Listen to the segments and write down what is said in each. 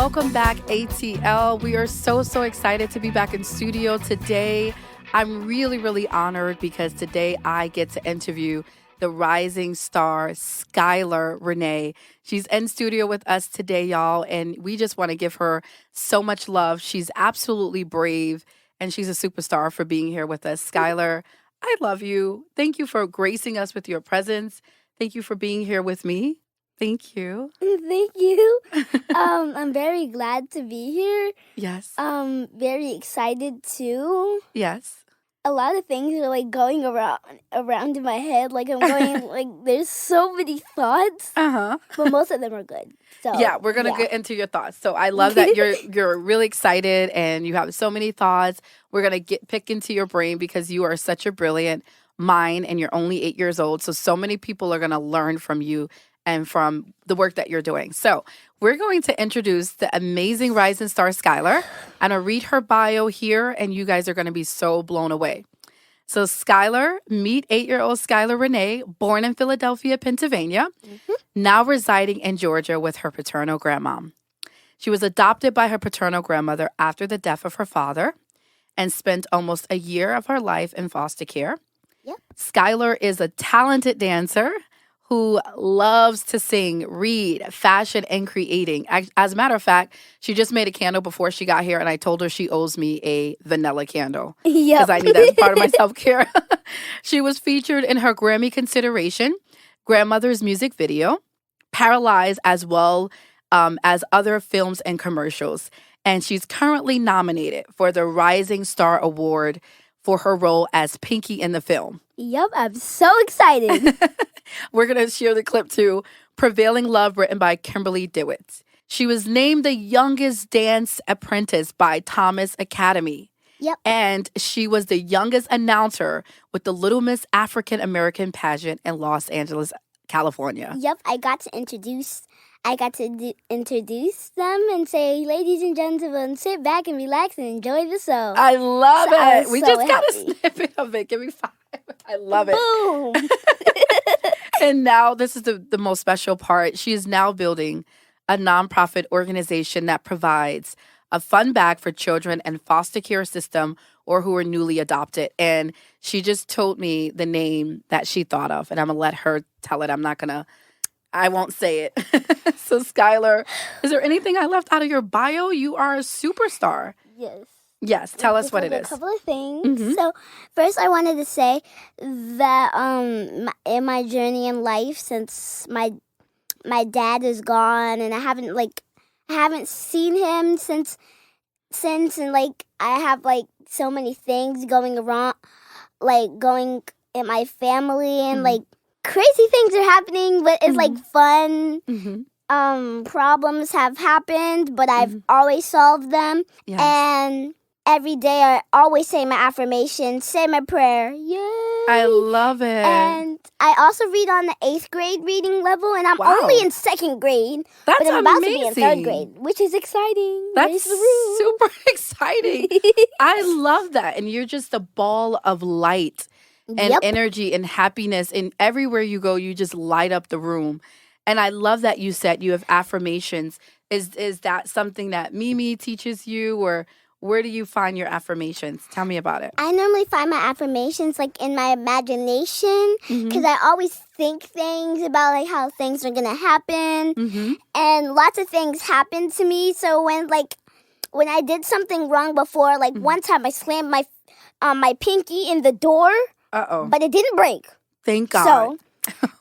Welcome back, ATL. We are so excited to be back in studio today. I'm really honored because today I get to interview the rising star, Skylar Renee. She's in studio with us today, y'all, and we just want to give her so much love. She's absolutely brave, and she's a superstar for being here with us. Skylar, I love you. Thank you for gracing us with your presence. Thank you for being here with me. Thank you. Thank you. I'm very glad to be here. Yes. Very excited too. Yes. A lot of things are like going around in my head. Like I'm going like there's so many thoughts. But most of them are good. So yeah, we're gonna get into your thoughts. So I love that you're really excited and you have so many thoughts. We're gonna pick into your brain because you are such a brilliant mind and you're only 8 years old. So many people are gonna learn from you and from the work that you're doing. So we're going to introduce the amazing rising star Skylar. I'm going to read her bio here, and you guys are going to be so blown away. So Skylar, meet 8-year-old Skylar Renee, born in Philadelphia, Pennsylvania, now residing in Georgia with her paternal grandmom. She was adopted by her paternal grandmother after the death of her father and spent almost a year of her life in foster care. Yep. Skylar is a talented dancer who loves to sing, read, fashion, and creating. As a matter of fact, she just made a candle before she got here, and I told her she owes me a vanilla candle because I need that as part of my self-care. She was featured in her Grammy consideration, Grandmother's music video, Paralyzed, as well as other films and commercials. And she's currently nominated for the Rising Star Award for her role as Pinky in the film. Yep, I'm so excited. We're going to share the clip too. Prevailing Love, written by Kimberly DeWitt. She was named the youngest dance apprentice by Thomas Academy. Yep. And she was the youngest announcer with the Little Miss African American pageant in Los Angeles, California. Yep, I got to introduce them and say, ladies and gentlemen, sit back and relax and enjoy the show. I love it. We just got a happy. snippet of it. Give me 5. I love it. Boom. And now this is the most special part. She is now building a nonprofit organization that provides a fun bag for children in foster care system or who are newly adopted. And she just told me the name that she thought of, and I'm going to let her tell it. I won't say it. So Skylar, is there anything I left out of your bio? You are a superstar. Yes, tell us what it is. A couple of things. So first I wanted to say that in my journey in life, since my dad is gone and I haven't seen him since and like I have like so many things going around, like going in my family and like crazy things are happening, but it's like fun. Problems have happened, but I've always solved them. Yes. And every day I always say my affirmation, say my prayer. Yay! I love it. And I also read on the 8th grade reading level, and I'm only in 2nd grade. That's but I'm amazing. about to be in 3rd grade, which is exciting. That's super exciting. I love that. And you're just a ball of light and energy and happiness. And everywhere you go, you just light up the room. And I love that you said you have affirmations. Is that something that Mimi teaches you, or where do you find your affirmations? Tell me about it. I normally find my affirmations like in my imagination because I always think things about like how things are gonna happen, and lots of things happen to me. So when I did something wrong before, like one time I slammed my pinky in the door, but it didn't break. Thank God. So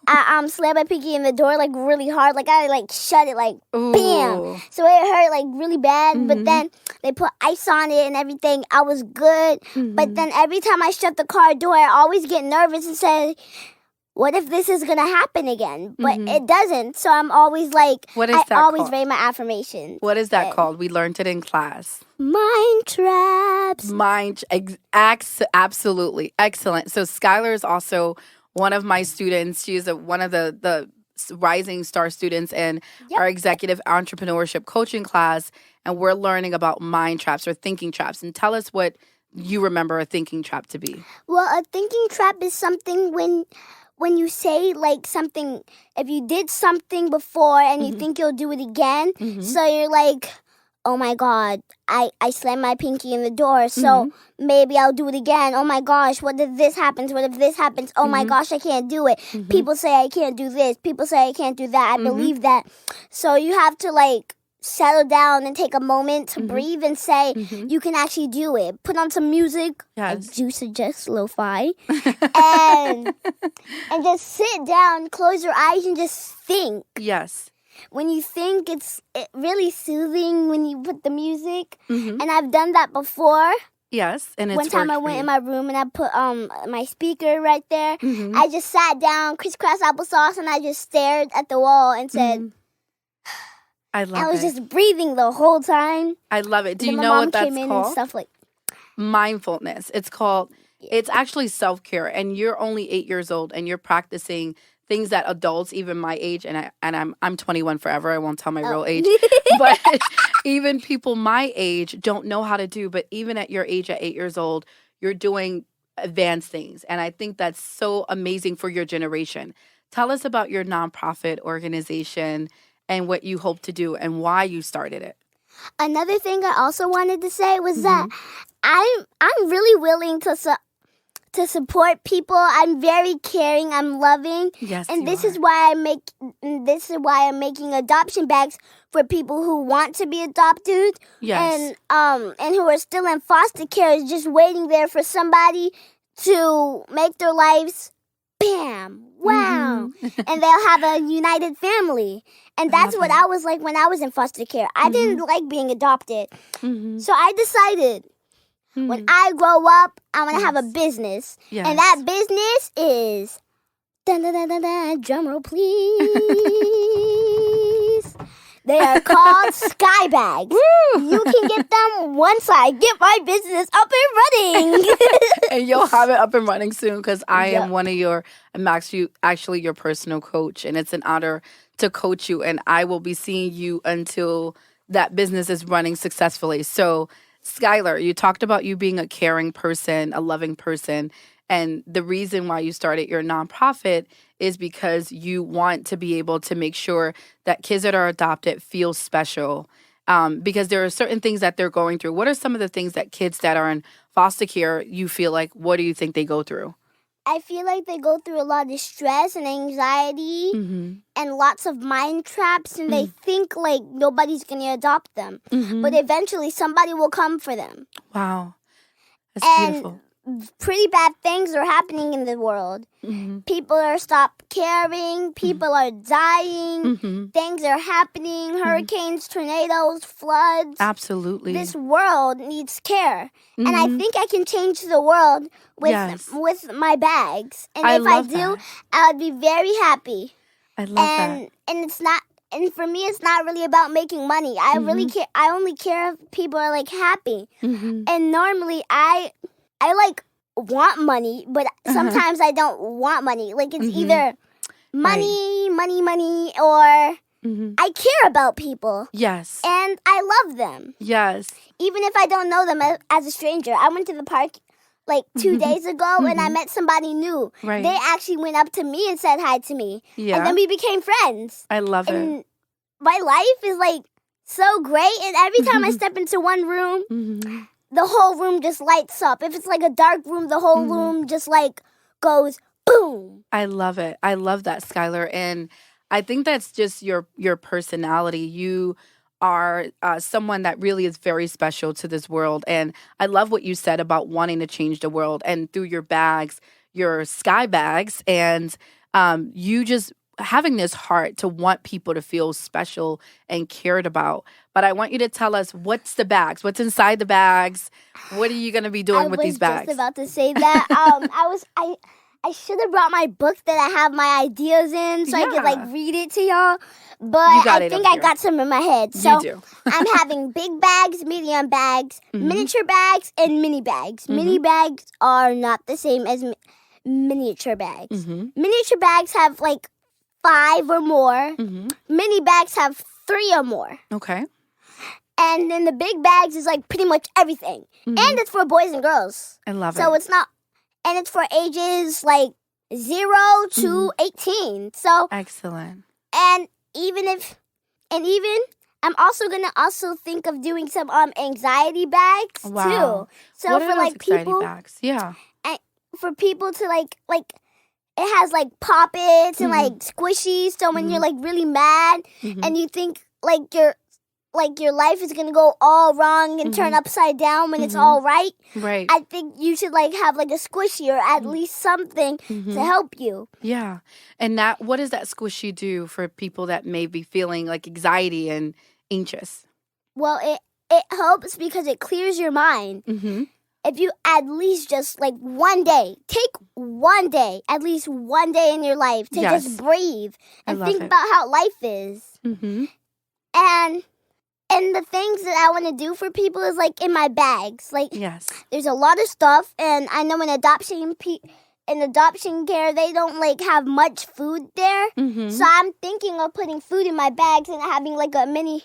I slammed my pinky in the door like really hard, like I like shut it like bam. So it hurt like really bad, but then they put ice on it and everything. I was good, but then every time I shut the car door, I always get nervous and say, "What if this is gonna happen again?" But it doesn't. So I'm always like, what is I that always called? rate my affirmations. What is that called? We learned it in class. Mind traps. Absolutely excellent. So Skylar is also one of my students. She is one of the rising star students in our executive entrepreneurship coaching class. And we're learning about mind traps or thinking traps. And tell us what you remember a thinking trap to be. Well, a thinking trap is something when you say like something, if you did something before and you think you'll do it again. So you're like, oh my God, I slammed my pinky in the door, so maybe I'll do it again. Oh my gosh, what if this happens? What if this happens? Oh my gosh, I can't do it. People say I can't do this. People say I can't do that. I believe that. So you have to like settle down and take a moment to breathe and say you can actually do it. Put on some music. I do suggest lo-fi. and just sit down, close your eyes, and just think. Yes. When you think, it's really soothing when you put the music. And I've done that before. Yes, and it's one time I went in my room and I put my speaker right there. I just sat down, crisscross applesauce, and I just stared at the wall and said, I love it. I was just breathing the whole time. I love it. Do you my know mom what that's came in called? And stuff like Mindfulness. It's called, it's actually self-care, and you're only 8 years old and you're practicing things that adults, even my age, and I'm 21 forever. I won't tell my real age, but even people my age don't know how to do. But even at your age, at 8 years old, you're doing advanced things, and I think that's so amazing for your generation. Tell us about your nonprofit organization and what you hope to do and why you started it. Another thing I also wanted to say was that I'm really willing to support people. I'm very caring. I'm loving. Yes, and this is why I'm making adoption bags for people who want to be adopted. Yes. And who are still in foster care, just waiting there for somebody to make their lives bam, wow. And they'll have a united family. And that's what I was like when I was in foster care. I didn't like being adopted. So I decided when I grow up, I'm going to have a business. Yes. And that business is, drum roll please. They are called Sky Bags. Woo! You can get them once I get my business up and running. And you'll have it up and running soon, because I am one of I'm actually your personal coach, and it's an honor to coach you, and I will be seeing you until that business is running successfully. So, Skylar, you talked about you being a caring person, a loving person, and the reason why you started your nonprofit is because you want to be able to make sure that kids that are adopted feel special, because there are certain things that they're going through. What are some of the things that kids that are in foster care, you feel like, what do you think they go through? I feel like they go through a lot of stress and anxiety and lots of mind traps, and they think like nobody's going to adopt them. But eventually somebody will come for them. Wow. That's beautiful. Pretty bad things are happening in the world. People are stopped caring. People are dying. Things are happening. Hurricanes, tornadoes, floods. Absolutely. This world needs care. And I think I can change the world with my bags. And if I do, I would be very happy. I love that. And it's not. And for me, it's not really about making money. I really care. I only care if people are like happy. And normally, I like want money, but sometimes I don't want money. Like it's either money, or I care about people. Yes. And I love them. Yes. Even if I don't know them as a stranger. I went to the park like 2 days ago and I met somebody new. Right. They actually went up to me and said hi to me. Yeah. And then we became friends. I love and it. My life is like so great. And every time I step into one room, the whole room just lights up. If it's like a dark room, the whole room just like goes boom. I love it. I love that, Skylar. And I think that's just your personality. You are someone that really is very special to this world. And I love what you said about wanting to change the world, and through your bags, your Sky Bags, and you just having this heart to want people to feel special and cared about. But I want you to tell us, what's the bags? What's inside the bags? What are you going to be doing with these bags? I was just about to say that. I should have brought my book that I have my ideas in so I could like read it to y'all. But I think I got some in my head. So you do. I'm having big bags, medium bags, miniature bags, and mini bags. Mini bags are not the same as miniature bags. Miniature bags have like 5 or more. Mini bags have 3 or more. Okay. And then the big bags is like pretty much everything. And it's for boys and girls. I love it. So it's not, and it's for ages like 0 to 18. So excellent. and even I'm also gonna think of doing some anxiety bags Wow. too. So What for are those like exciting people, bags? Yeah. and for people to like it has like pop-its and Mhm. like squishies. So when you're Mhm. like really mad Mhm. and you think like your life is gonna go all wrong and turn Mhm. upside down when it's Mhm. all right, Right. I think you should like have like a squishy or at least something to Mhm. help you. Yeah. And that, what does that squishy do for people that may be feeling like anxiety and anxious? Well, it helps because it clears your mind. Mhm. If you at least just like one day, take one day, at least one day in your life to Yes. just breathe I and love think it. about how life is. Mhm. And the things that I want to do for people is like in my bags. Like Yes. there's a lot of stuff, and I know in adoption care they don't like have much food there. Mhm. So I'm thinking of putting food in my bags and having like a mini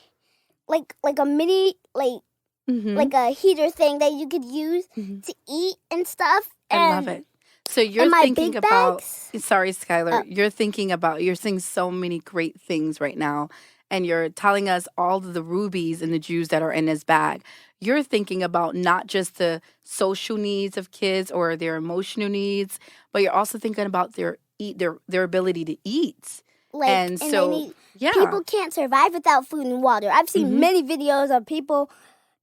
Mhm. like a heater thing that you could use Mhm. to eat and stuff. I love And it. So you're my thinking big about, bags. sorry, Skylar, you're thinking about, you're saying so many great things right now, and you're telling us all of the rubies and the jewels that are in this bag. You're thinking about not just the social needs of kids or their emotional needs, but you're also thinking about their ability to eat. Like, And they so, need, yeah. people can't survive without food and water. I've seen Mhm. many videos of people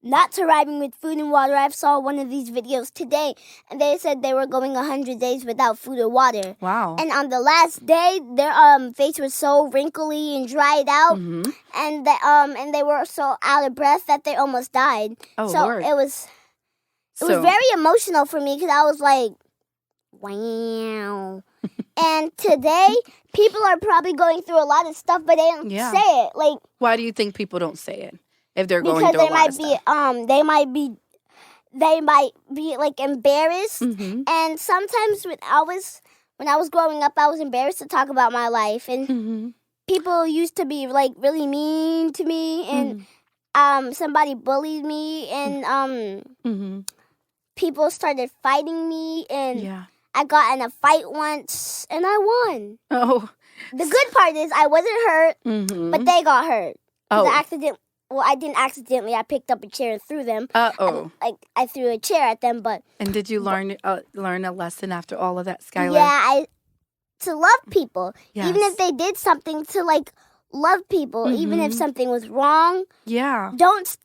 not surviving with food and water. I saw one of these videos today, and they said they were going 100 days without food or water. Wow. And on the last day, their face was so wrinkly and dried out, Mhm. and they were so out of breath that they almost died. Oh, so Lord. it was So, very emotional for me because I was like, wow. And today, people are probably going through a lot of stuff, but they don't Yeah. say it. Like, why do you think people don't say it if they're going because through a lot of stuff? they might be like embarrassed. Mhm. And sometimes when I was growing up, I was embarrassed to talk about my life, and Mhm. people used to be like really mean to me, and somebody bullied me, and Mhm. people started fighting me, and Yeah. I got in a fight once and I won. Oh. The good part is I wasn't hurt, Mhm. but they got hurt. 'Cause Oh. I didn't accidentally. I picked up a chair and threw them. Uh-oh. I threw a chair at them, but And did you learn a lesson after all of that, Skylar? yeah, to love people, even Yes. if they did something, to like love people, even if Mhm. something was wrong. Yeah. Don't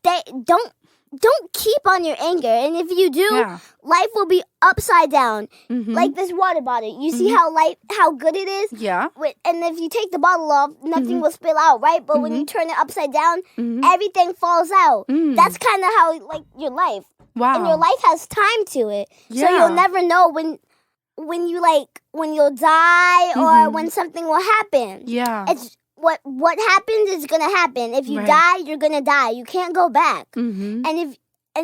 keep on your anger, and if you do, Yeah. life will be upside down. Mhm. Like this water bottle. You see how good it is? Yeah. And if you take the bottle off, nothing Mhm. will spill out, right? But when you turn it upside down, Mhm. everything falls out. Mm. That's kind of how like your life. Wow. And your life has time to it. So Yeah. you'll never know when you'll die or Mhm. when something will happen. Yeah. It's what happens is gonna happen. If you Right. die, you're gonna die. You can't go back. Mhm. And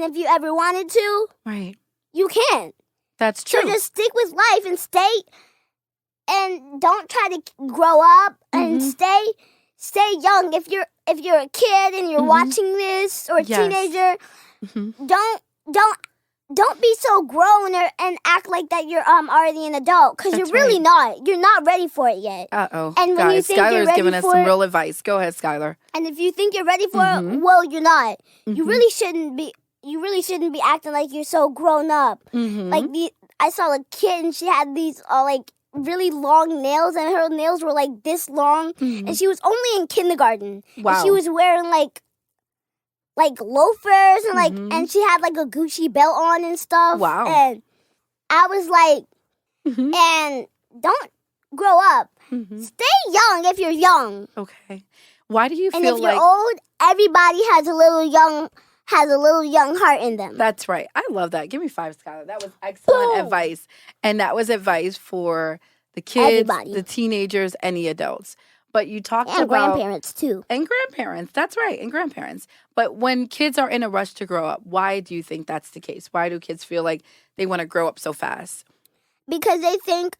if you ever wanted to, Right. you can. That's true. So just stick with life and stay, and don't try to grow up, and Mhm. stay young. If you're a kid and you're Mhm. watching this, or a Yes. teenager, Mhm. don't be so grown and act like that you're already an adult, because you're That's really right. not. You're not ready for it yet. Uh-oh. And when you Guys, think you're Skylar's ready giving us for some it- real advice. Go ahead, Skylar. And if you think you're ready for it, Mhm. well, you're not. You Mhm. really shouldn't be. You really shouldn't be acting like you're so grown up. Mhm. Like I saw a kid and she had these like really long nails, and her nails were like this long, Mhm. and she was only in kindergarten. Wow. And she was wearing like loafers and Mhm. and she had like a Gucci belt on and stuff. Wow. And I was like, Mhm. and don't grow up. Mhm. Stay young if you're young. Okay. Why do you And feel if you're like old, everybody has a little young heart in them. That's right. I love that. Give me 5, Skylar. That was excellent Boom. advice. And that was advice for the kids, Everybody. the teenagers, and the adults. But you talked And about grandparents too. and grandparents. That's right, and grandparents. But when kids are in a rush to grow up, why do you think that's the case? Why do kids feel like they want to grow up so fast? Because they think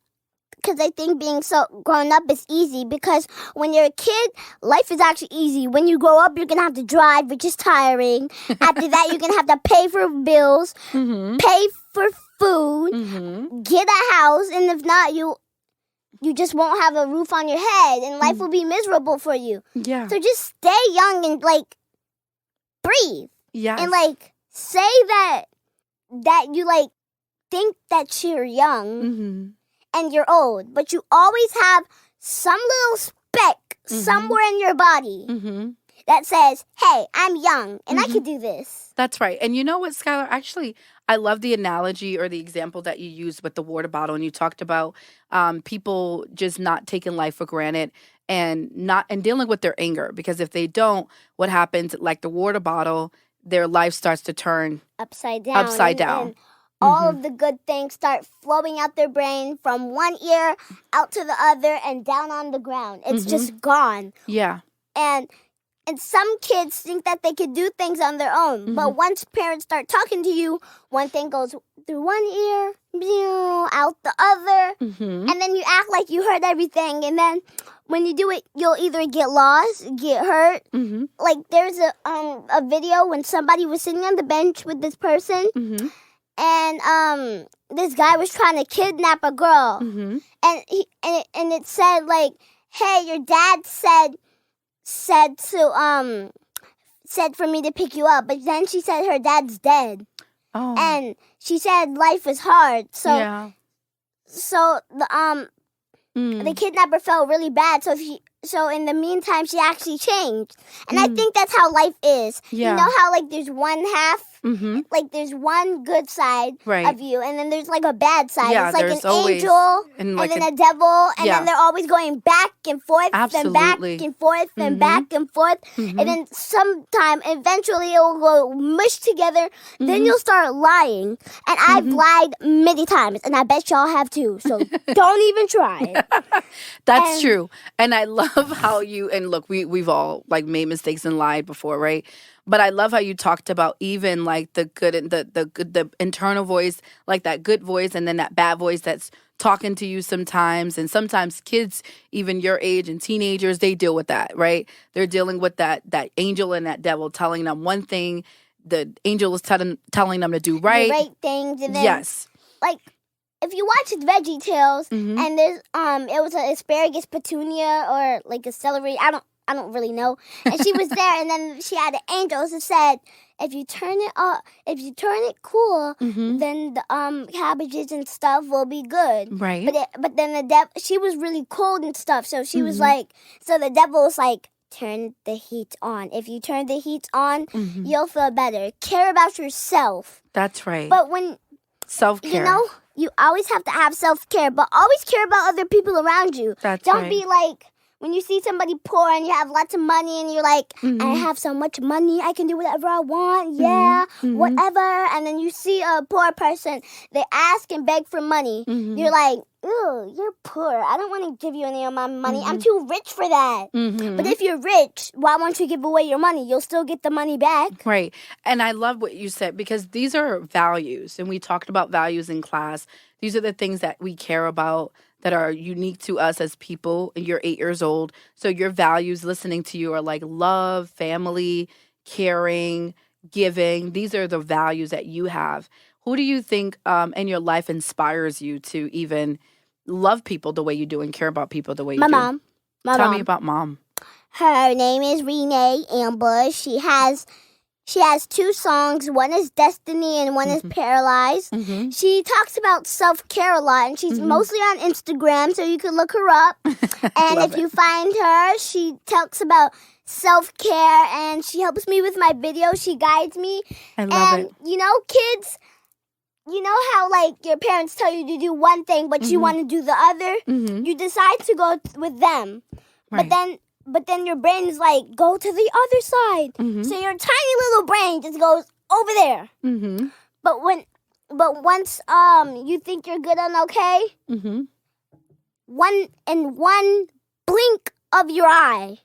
being so grown up is easy. Because when you're a kid, life is actually easy. When you grow up, you're gonna have to drive, which is tiring. After that, you're gonna have to pay for bills, Mm-hmm. pay for food, Mm-hmm. get a house, and if not, you just won't have a roof on your head and life will be miserable for you. Yeah. So just stay young and like breathe. Yes. And like say that you like think that you're young and you're old, but you always have some little speck somewhere in your body that says, hey, I'm young and I can do this. That's right. And you know what, Skylar? Actually, I love the analogy or the example that you used with the water bottle. And you talked about people just not taking life for granted and dealing with their anger. Because if they don't, what happens, like the water bottle, their life starts to turn upside down. And all of the good things start flowing out their brain from one ear out to the other and down on the ground. It's just gone. Yeah. And some kids think that they could do things on their own. But once parents start talking to you, one thing goes through one ear, out the other. And then you act like you heard everything. And then when you do it, you'll either get lost, get hurt. Like there's a video when somebody was sitting on the bench with this person. And this guy was trying to kidnap a girl. And it said like, hey, your dad said for me to pick you up, but then she said her dad's dead. Oh. And she said life is hard. So the kidnapper felt really bad. So in the meantime, she actually changed. And I think that's how life is. Yeah. You know how like there's one half, like there's one good side of you, and then there's like a bad side. Yeah, it's like an angel and then a devil, and then they're always going back and forth and back and forth and back and forth. And then sometime, eventually it will go mush together. Then you'll start lying. And I've lied many times, and I bet y'all have too. So don't even try. That's true. And I love how you, and look, we've all like made mistakes and lied before, right? But I love how you talked about even like the good and the internal voice, like that good voice, and then that bad voice that's talking to you sometimes. And sometimes kids, even your age and teenagers, they deal with that, right? They're dealing with that angel and that devil telling them one thing, the angel is telling them to do right. The right things. And then, like, if you watch Veggie Tales and there's it was an asparagus petunia or like a celery, I don't really know. And she was there, and then she had an angel that said, if you turn it cool, then the cabbages and stuff will be good. Right. But then the devil, she was really cold and stuff, so she was like, so the devil was like, turn the heat on. If you turn the heat on, you'll feel better. Care about yourself. That's right. But when self-care, you know, you always have to have self-care, but always care about other people around you. Don't be like, when you see somebody poor and you have lots of money and you're like, I have so much money, I can do whatever I want, whatever. And then you see a poor person, they ask and beg for money. You're like, ew, you're poor. I don't want to give you any of my money. I'm too rich for that. But if you're rich, why won't you give away your money? You'll still get the money back. Right. And I love what you said, because these are values. And we talked about values in class. These are the things that we care about, that are unique to us as people. You're 8 years old. So your values, listening to you, are like love, family, caring, giving. These are the values that you have. Who do you think in your life inspires you to even love people the way you do and care about people the way you do? My mom. Tell me about Mom. Her name is Renee Ambush. She has 2 songs. One is Destiny and one is Paralyzed. She talks about self-care a lot, and she's mostly on Instagram, so you can look her up. And if you find her, she talks about self-care, and she helps me with my videos. She guides me. I love it. You know, kids, you know how, like, your parents tell you to do one thing, but you want to do the other? You decide to go with them. Right. But then your brain is like, go to the other side. So your tiny little brain just goes over there. But once you think you're good and okay, one blink of your eye,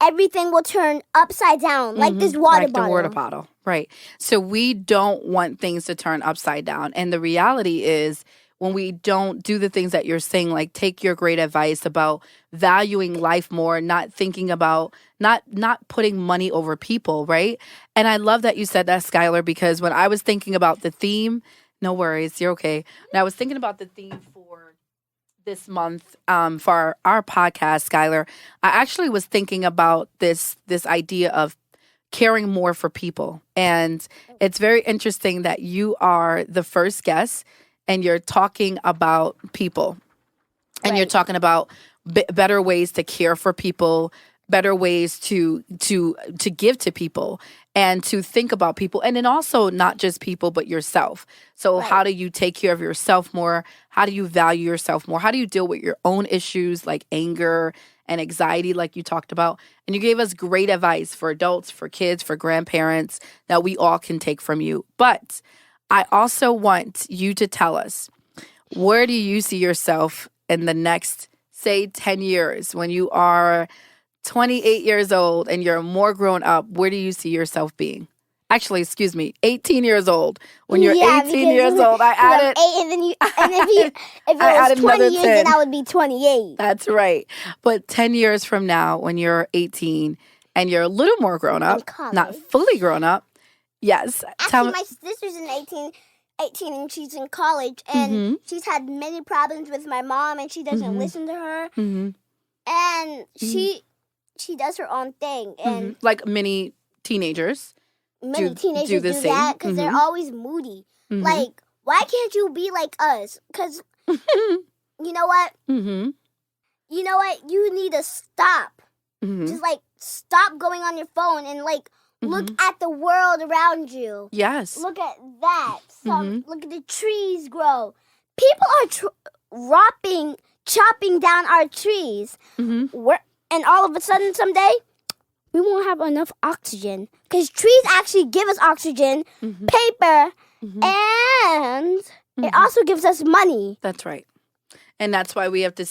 everything will turn upside down, like this water bottle. Like the water bottle, right. So we don't want things to turn upside down. And the reality is, when we don't do the things that you're saying, like take your great advice about valuing life more, not thinking about, not putting money over people, right? And I love that you said that, Skylar, because when I was thinking about the theme, no worries, you're okay. When I was thinking about the theme for this month for our podcast, Skylar, I actually was thinking about this idea of caring more for people. And it's very interesting that you are the first guest and you're talking about people and you're Right. talking about better ways to care for people, better ways to give to people and to think about people, and then also not just people but yourself. So Right. how do you take care of yourself more? How do you value yourself more? How do you deal with your own issues like anger and anxiety like you talked about? And you gave us great advice for adults, for kids, for grandparents that we all can take from you. But I also want you to tell us, where do you see yourself in the next, say, 10 years when you are 28 years old and you're more grown up? Where do you see yourself being? Actually, excuse me, 18 years old. When you're Yeah, 18 years old, I because I'm added, 8, and then if it I was added 20 another years, then 10. I would be 28. That's right. But 10 years from now, when you're 18 and you're a little more grown In up, not college. fully grown up, yes. Tell Actually, me. my sister's in 18 and she's in college, and Mhm. she's had many problems with my mom, and she doesn't Mhm. listen to her, Mhm. and she does her own thing, and Like many teenagers many do teenagers do do, the same. that because they're Mhm. always moody. Mhm. Like, why can't you be like us? Because you know what? Mhm. You know what? You need to stop. Mhm. Just like stop going on your phone and like look Mhm. at the world around you. Yes. Look at that. Mhm. Look at the trees grow. People are chopping down our trees. Mhm. And all of a sudden, someday, we won't have enough oxygen. Because trees actually give us oxygen, Mhm. paper, Mhm. and it Mhm. also gives us money. That's right. And that's why we have to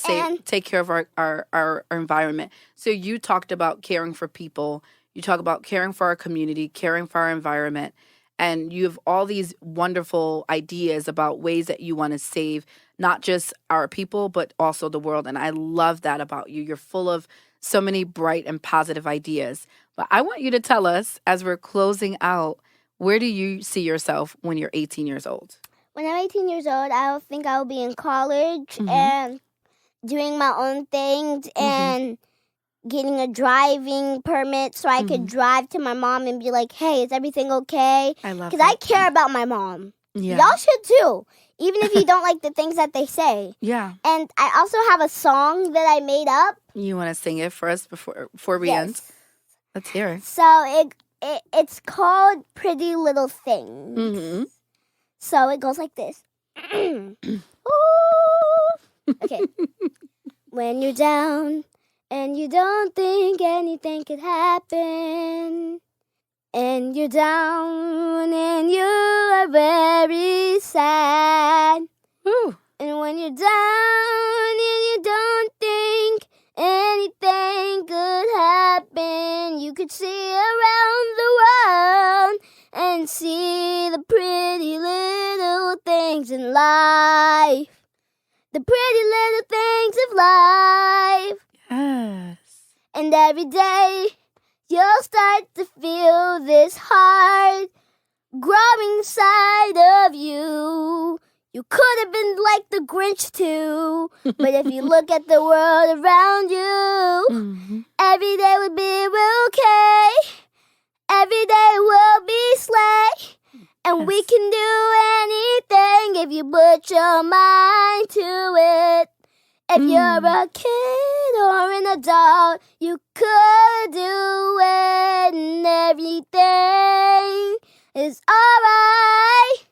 take care of our environment. So you talked about caring for people. You talk about caring for our community, caring for our environment. And you have all these wonderful ideas about ways that you want to save not just our people, but also the world. And I love that about you. You're full of so many bright and positive ideas. But I want you to tell us, as we're closing out, where do you see yourself when you're 18 years old? When I'm 18 years old, I think I'll be in college Mhm. and doing my own things Mhm. and getting a driving permit so I could Mhm. drive to my mom and be like, hey, is everything okay? I love Because I that. care about my mom. Yeah. Y'all should too, even if you don't like the things that they say. Yeah. And I also have a song that I made up. You want to sing it for us before we end? Yes. Let's hear it. So it's called Pretty Little Things. Mm-hmm. So it goes like this. Ooh. Okay. When you're down and you don't think anything could happen, and you're down and you are very sad, Ooh. and when you're down and you don't think anything could happen, you could see around the world and see the pretty little things in life. The pretty little things of life. Yes. And every day you'll start to feel this heart growing inside of you. You could have been like the Grinch too, but if you look at the world around you, Mm-hmm. every day will be okay. Every day will be sleigh. And we Yes. can do anything if you put your mind to it. If you're a kid or an adult, you could do it, and everything is alright.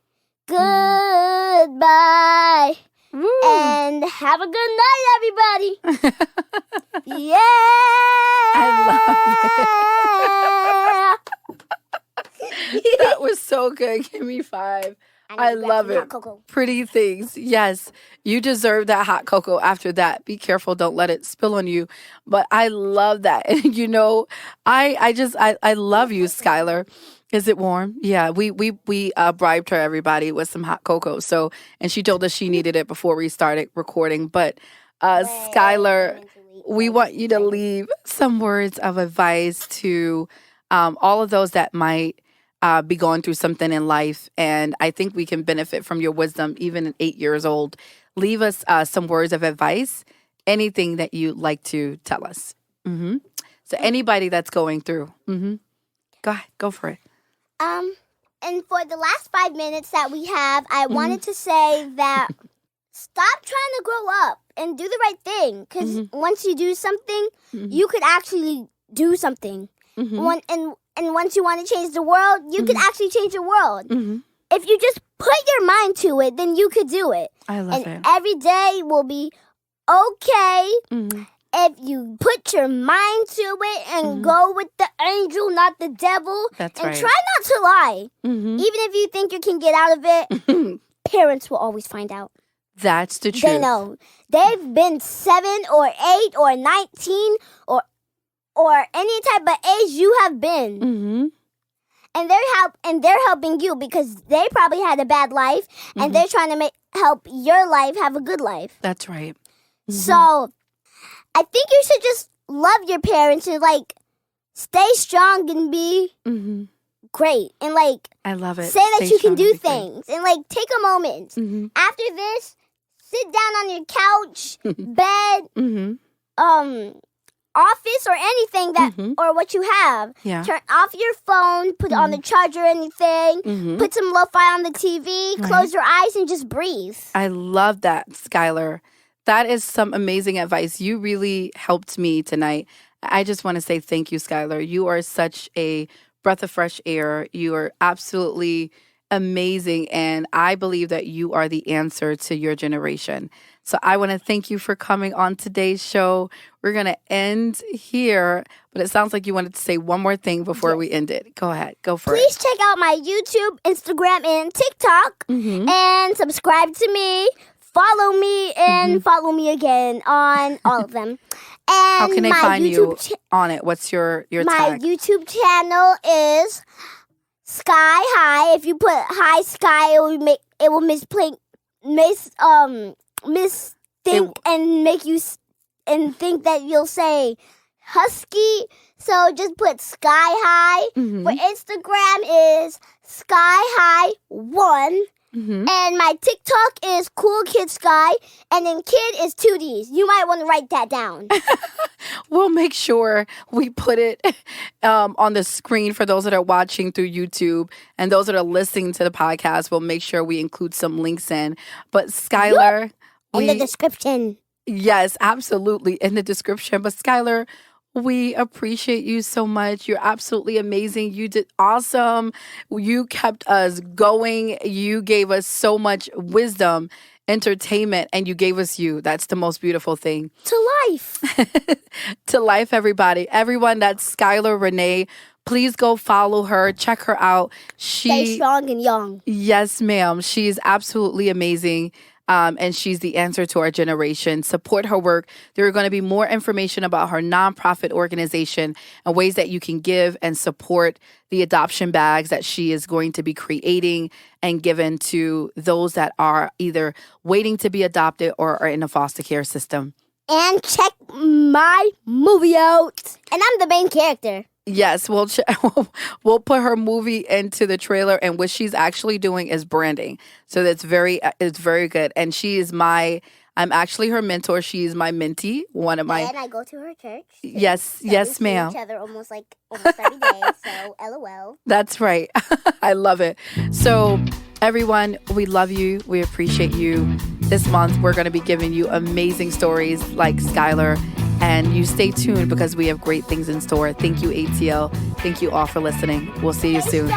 Goodbye. Woo. And have a good night, everybody. Yeah. That was so good. Give me 5. I love it. Pretty things. Yes. You deserve that hot cocoa after that. Be careful. Don't let it spill on you. But I love that. And you know, I love you, Skylar. Is it warm? Yeah. We bribed her, everybody, with some hot cocoa. So, and she told us she needed it before we started recording. But Skylar, we want you to leave some words of advice to all of those that might be going through something in life. And I think we can benefit from your wisdom, even at 8 years old. leave us some words of advice, anything that you'd like to tell us. So anybody that's going through, go ahead, go for it. And for the last 5 minutes that we have, I wanted to say that stop trying to grow up and do the right thing. Because once you do something, you could actually do something. And once you want to change the world, you could actually change the world. If you just put your mind to it, then you could do it. I love it. And every day will be okay if you put your mind to it and go with the angel, not the devil. That's and right. try not to lie. Even if you think you can get out of it, parents will always find out. That's the truth. They know. They've been 7 or 8 or 19 or any type of age you have been. And they're helping you because they probably had a bad life and they're trying to help your life have a good life. That's right. So I think you should just love your parents and stay strong and be great and I love it. say that Stay you can strong do and be great. things and take a moment. After this, sit down on your couch, bed, office or anything that or what you have. Yeah. Turn off your phone, put it on the charger or anything, put some lo-fi on the TV, close your eyes and just breathe. I love that, Skylar. That is some amazing advice. You really helped me tonight. I just want to say thank you, Skylar. You are such a breath of fresh air. You are absolutely amazing. And I believe that you are the answer to your generation. So I want to thank you for coming on today's show. We're going to end here, but it sounds like you wanted to say one more thing before we end it. Go ahead. Go for it. Please check out my YouTube, Instagram, and TikTok and subscribe to me. Follow me and follow me again on all of them. And how can they find you on it? What's your my tag? YouTube channel is Sky High. If you put High Sky, it will misthink and make you and think that you'll say Husky. So just put Sky High. For Instagram is Sky High 1. And my TikTok is Cool Kid Sky, and then kid is 2 Ds. You might want to write that down. We'll make sure we put it on the screen for those that are watching through YouTube and those that are listening to the podcast. We'll make sure we include some links in. But Skylar, in the description. Yes, absolutely, in the description. But Skylar, we appreciate you so much. You're absolutely amazing. You did awesome. You kept us going. You gave us so much wisdom, entertainment, and you gave us you. That's the most beautiful thing. To life. To life, everybody. Everyone, that's Skylar Renee. Please go follow her. Check her out. Stay strong and young. Yes, ma'am. She's absolutely amazing. And she's the answer to our generation. Support her work. There are going to be more information about her nonprofit organization and ways that you can give and support the adoption bags that she is going to be creating and given to those that are either waiting to be adopted or are in a foster care system. And check my movie out. And I'm the main character. Yes, we'll put her movie into the trailer, and what she's actually doing is branding. So it's very good. And I'm actually her mentor. She's my mentee, one of my. And I go to her church. Yes, yes, ma'am. We see each other almost every day. So LOL. That's right. I love it. So everyone, we love you. We appreciate you. This month, we're going to be giving you amazing stories like Skylar. And you stay tuned because we have great things in store. Thank you, ATL. Thank you all for listening. We'll see you soon.